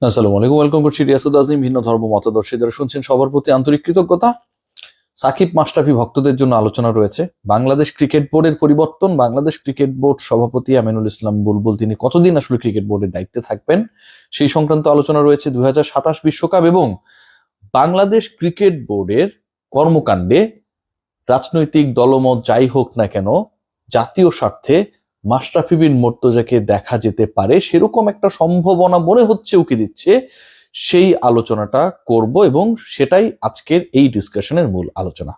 আসসালামু আলাইকুম, ওয়েলকাম করছি রিয়াসুদ আজিম। ভিন্ন ধর্ম মতাদর্শী যারা শুনছেন সবার প্রতি আন্তরিক কৃতজ্ঞতা। সাকিব মাশরাফি ভক্তদের জন্য আলোচনা রয়েছে। বাংলাদেশ ক্রিকেট বোর্ডের পরিবর্তন, বাংলাদেশ ক্রিকেট বোর্ড সভাপতি আমিনুল ইসলাম বুলবুল তিনি কতদিন আসলে ক্রিকেট বোর্ডের দায়িত্বে থাকবেন সেই সংক্রান্ত আলোচনা রয়েছে। 2027 বিশ্বকাপ এবং বাংলাদেশ ক্রিকেট বোর্ডের কর্মকাণ্ডে রাজনৈতিক দলমত যাই হোক না কেন, জাতীয় স্বার্থে মাশরাফি বিন মুর্তজাকে দেখা যেতে পারে সেরকম একটা সম্ভাবনা মনে হচ্ছে, উকি দিচ্ছে। সেই আলোচনাটা করব এবং সেটাই আজকের এই ডিসকাশনের মূল আলোচনা।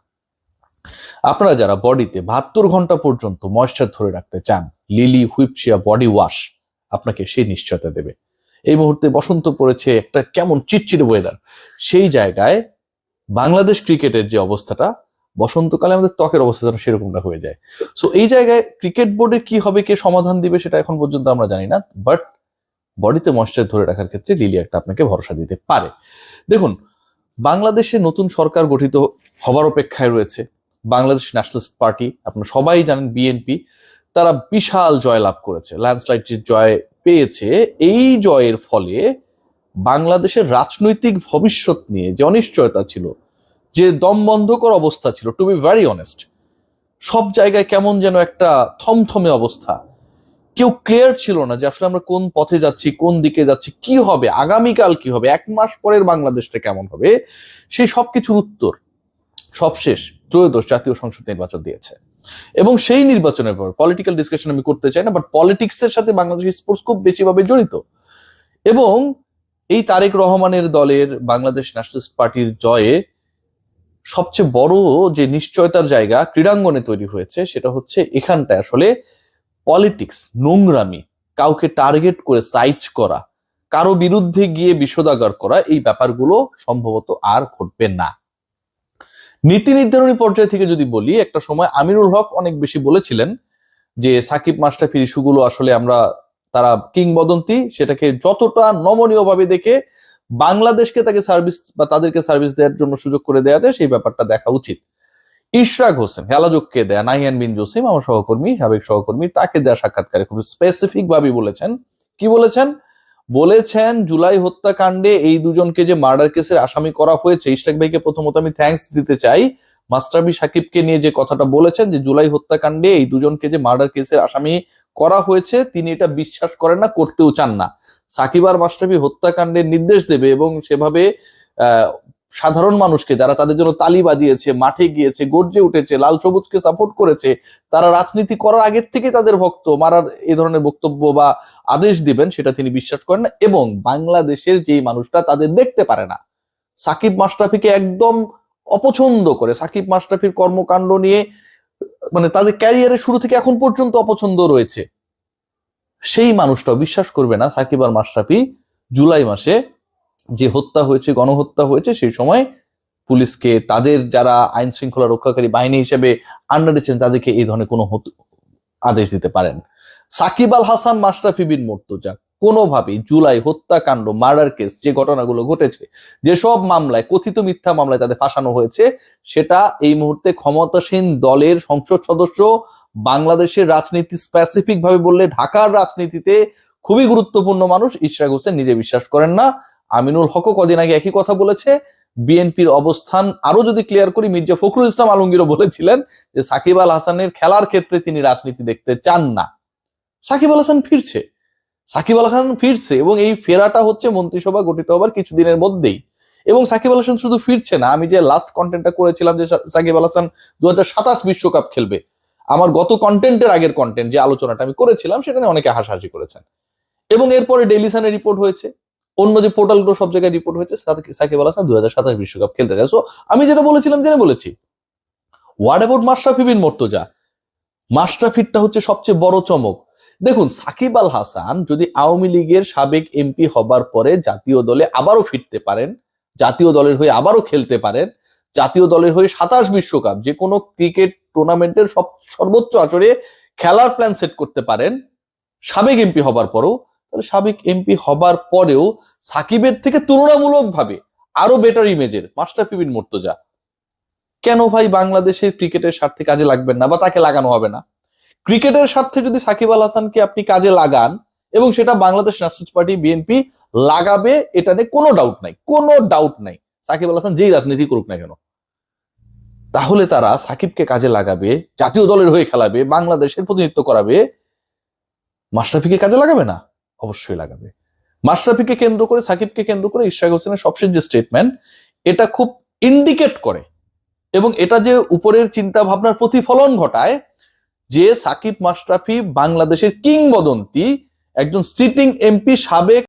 আপনারা যারা বডিতে 72 ঘন্টা পর্যন্ত ময়েশ্চার ধরে রাখতে চান, লিলি হুইপচিয়া বডি ওয়াশ আপনাকে সেই নিশ্চয়তা দেবে। এই মুহূর্তে বসন্ত পড়েছে, একটা কেমন চিটচিটে ওয়েদার, সেই জায়গায় বাংলাদেশ ক্রিকেটের যে অবস্থাটা, বসন্তকালে আমাদের ত্বকের অবস্থা যেন সেরকমটা হয়ে যায়। সো এই জায়গায় ক্রিকেট বোর্ডে কি হবে, কে সমাধান দিবে সেটা এখন পর্যন্ত আমরা জানি না, বাট বডিতে ময়েশ্চার ধরে রাখার ক্ষেত্রে লিলি একটা আপনাকে ভরসা দিতে পারে। দেখুন, বাংলাদেশে নতুন সরকার গঠিত হবার অপেক্ষায় রয়েছে বাংলাদেশ ন্যাশনালিস্ট পার্টি। আপনারা সবাই জানেন বিএনপি, তারা বিশাল জয় লাভ করেছে, ল্যান্ডস্লাইড যে জয় পেয়েছে, এই জয়ের ফলে বাংলাদেশের রাজনৈতিক ভবিষ্যৎ নিয়ে যে অনিশ্চয়তা ছিল, যে দমবন্ধকর অবস্থা ছিল, টু বি ভেরি অনেস্ট, সব জায়গায় কেমন যেন একটা থমথমে অবস্থা। কেউ ক্লিয়ার ছিল না যে আসলে আমরা কোন পথে যাচ্ছি, কোন দিকে যাচ্ছি, কি হবে আগামীকাল, কি হবে এক মাস পরের বাংলাদেশটা কেমন হবে। সেই সবকিছুর উত্তর সবশেষ ত্রয়োদশ জাতীয় সংসদ নির্বাচন দিয়েছে। এবং সেই নির্বাচনের পর পলিটিক্যাল ডিসকাশন আমি করতে চাই না, বাট পলিটিক্সের সাথে বাংলাদেশের স্পোর্টস খুব বেশিভাবে জড়িত। এবং এই তারেক রহমানের দলের বাংলাদেশ ন্যাশনালিস্ট পার্টির জয়ে সবচেয়ে বড় যে নিশ্চয়তার জায়গা ক্রীড়াঙ্গনে তৈরি হয়েছে, সেটা হচ্ছে এখানটায় আসলে পলিটিক্স, নোংরামি, কাউকে টার্গেট করে সাইজ করা, কারো বিরুদ্ধে গিয়ে বিষোদাগার করা, এই ব্যাপারগুলো সম্ভবত আর ঘটবে না। নীতি নির্ধারণী পর্যায় থেকে যদি বলি, একটা সময় আমিনুল হক অনেক বেশি বলেছিলেন যে সাকিব মাশরাফির ইস্যুগুলো আসলে আমরা, তারা কিংবদন্তি, সেটাকে যতটা নমনীয় ভাবে দেখে বাংলাদেশকে তাকে সার্ভিস বা তাদেরকে সার্ভিস দেওয়ার জন্য সুযোগ করে দেওয়া যায়, সেই ব্যাপারটা দেখা উচিত। ইশরাক হোসেন হেলাজোককে দেয়া, নাহিয়ান বিন জসিম আমার সহকর্মী, সাবেক সহকর্মী, তাকে দেয়া সাক্ষাৎকারে খুব স্পেসিফিক ভাবে বলেছেন, কি বলেছেন, বলেছেন জুলাই হত্যাকাণ্ডে এই দুজনকে যে মার্ডার কেসের আসামি করা হয়েছে, ইশরাক ভাইকে প্রথমত আমি থ্যাঙ্কস দিতে চাই। মাশরাফি সাকিবকে নিয়ে যে কথাটা বলেছেন যে জুলাই হত্যাকাণ্ডে এই দুজনকে যে মার্ডার কেসের আসামি করা হয়েছে, তিনি এটা বিশ্বাস করেন না, করতেও চান না। সাকিব আর মাশরাফি হত্যাকাণ্ডের নির্দেশ দেবে এবং সেভাবে সাধারণ মানুষকে, যারা তাদের জন্য তালি বাজিয়েছে, মাঠে গিয়েছে, গর্জে উঠেছে, লাল সবুজকে সাপোর্ট করেছে, তারা রাজনীতি করার আগের থেকে তাদের ভক্ত, মারার এই ধরনের বক্তব্য বা আদেশ দিবেন, সেটা তিনি বিশ্বাস করেন না। এবং বাংলাদেশের যেই মানুষটা তাদের দেখতে পারে না, সাকিব মাশরাফিকে একদম অপছন্দ করে, সাকিব মাশরাফির কর্মকাণ্ড নিয়ে মানে তাদের ক্যারিয়ারের শুরু থেকে এখন পর্যন্ত অপছন্দ রয়েছে, সেই মানুষটাও বিশ্বাস করবে না সাকিব আর মাশরাফি জুলাই মাসে যে হত্যা হয়েছে, গণহত্যা হয়েছে, সেই সময় পুলিশকে, তাদের যারা আইন শৃঙ্খলা রক্ষাকারী বাহিনী হিসেবে আন্ডারেছেন, তাদেরকে এই ধরনের কোনো আদেশ দিতে পারেন। সাকিব আল হাসান মাশরাফি বিন মুর্তজা কোনোভাবেই জুলাই হত্যাকাণ্ড, মার্ডার কেস, যে ঘটনাগুলো ঘটেছে, যেসব মামলায়, কথিত মিথ্যা মামলায় তাদের ফাঁসানো হয়েছে, সেটা এই মুহূর্তে ক্ষমতাসীন দলের সংসদ সদস্য, বাংলাদেশের রাজনীতি স্পেসিফিক ভাবে বললে ঢাকার রাজনীতিতে খুবই গুরুত্বপূর্ণ মানুষ ইশরাক হোসেন নিজে বিশ্বাস করেন না। আমিনুল হকও কদিন আগে একই কথা বলেছে। বিএনপির অবস্থান আরো যদি ক্লিয়ার করি, মির্জা ফখরুল ইসলাম আলমগীরও বলেছিলেন যে সাকিব আল হাসানের খেলার ক্ষেত্রে তিনি রাজনীতি দেখতে চান না। সাকিব আল হাসান ফিরছে, সাকিব আল হাসান ফিরছে এবং এই ফেরাটা হচ্ছে মন্ত্রিসভা গঠিত হবার কিছুদিনের মধ্যেই। এবং সাকিব আল হাসান শুধু ফিরছে না, আমি যে লাস্ট কন্টেন্টটা করেছিলাম যে সাকিব আল হাসান 2027 বিশ্বকাপ খেলবে, আমার গত কন্টেন্টের আগের কন্টেন্ট যে আলোচনাটা আমি করেছিলাম, সেখানে অনেকে হাসাহাসি করেছেন। এবং এরপরে ডেইলি সানে রিপোর্ট হয়েছে, অন্য যে পোর্টালগুলো সব জায়গায় রিপোর্ট হয়েছে, সাকিব আল হাসান 2027 বিশ্বকাপ খেলতে যায়। সো আমি যেটা বলেছিলাম জেনে বলেছি। হোয়াট অ্যাবাউট মাশরাফি বিন মুর্তজা? মাশরাফিরটা হচ্ছে সবচেয়ে বড় চমক। দেখুন, সাকিব আল হাসান যদি আওয়ামী লীগের সাবেক এমপি হবার পরে জাতীয় দলে আবারও ফিরতে পারেন, জাতীয় দলের হয়ে আবারও খেলতে পারেন, জাতীয় দলের হয়ে 27 বিশ্বকাপ যে কোনো ক্রিকেট টুর্নামেন্টের সর্বোচ্চ আসরে খেলার প্ল্যান সেট করতে পারেন সাবেক এমপি হবার পরেও, তাহলে সাবেক এমপি হবার পরেও সাকিবের থেকে তুলনামূলকভাবে আরো বেটার ইমেজের মাশরাফি বিন মুর্তজা কেন ভাই বাংলাদেশের ক্রিকেটের স্বার্থে কাজে লাগবেন না, বা তাকে লাগানো হবে না? ক্রিকেটের স্বার্থে যদি সাকিব আল হাসানকে আপনি কাজে লাগান এবং সেটা বাংলাদেশ ন্যাশনাল পার্টি, বিএনপি লাগাবে, এটা নিয়ে কোনো ডাউট নাই। সাকিব আল হাসান যেই রাজনীতি করুক না কেন, তাহলে তারা সাকিবকে কাজে লাগাবে, জাতীয় দলের হয়ে খেলাবে, বাংলাদেশের প্রতিনিধিত্ব করাবে। মাশরাফিকে কাজে লাগাবে না? অবশ্যই লাগাবে। মাশরাফিকে কেন্দ্র করে, সাকিবকে কেন্দ্র করে ইশরাক হোসেনের সবশেষ যে স্টেটমেন্ট, এটা খুব ইন্ডিকেট করে এবং এটা যে উপরের চিন্তা ভাবনার প্রতিফলন ঘটায় যে সাকিব মাশরাফি বাংলাদেশের কিংবদন্তি, একজন সিটিং এমপি, সাবেক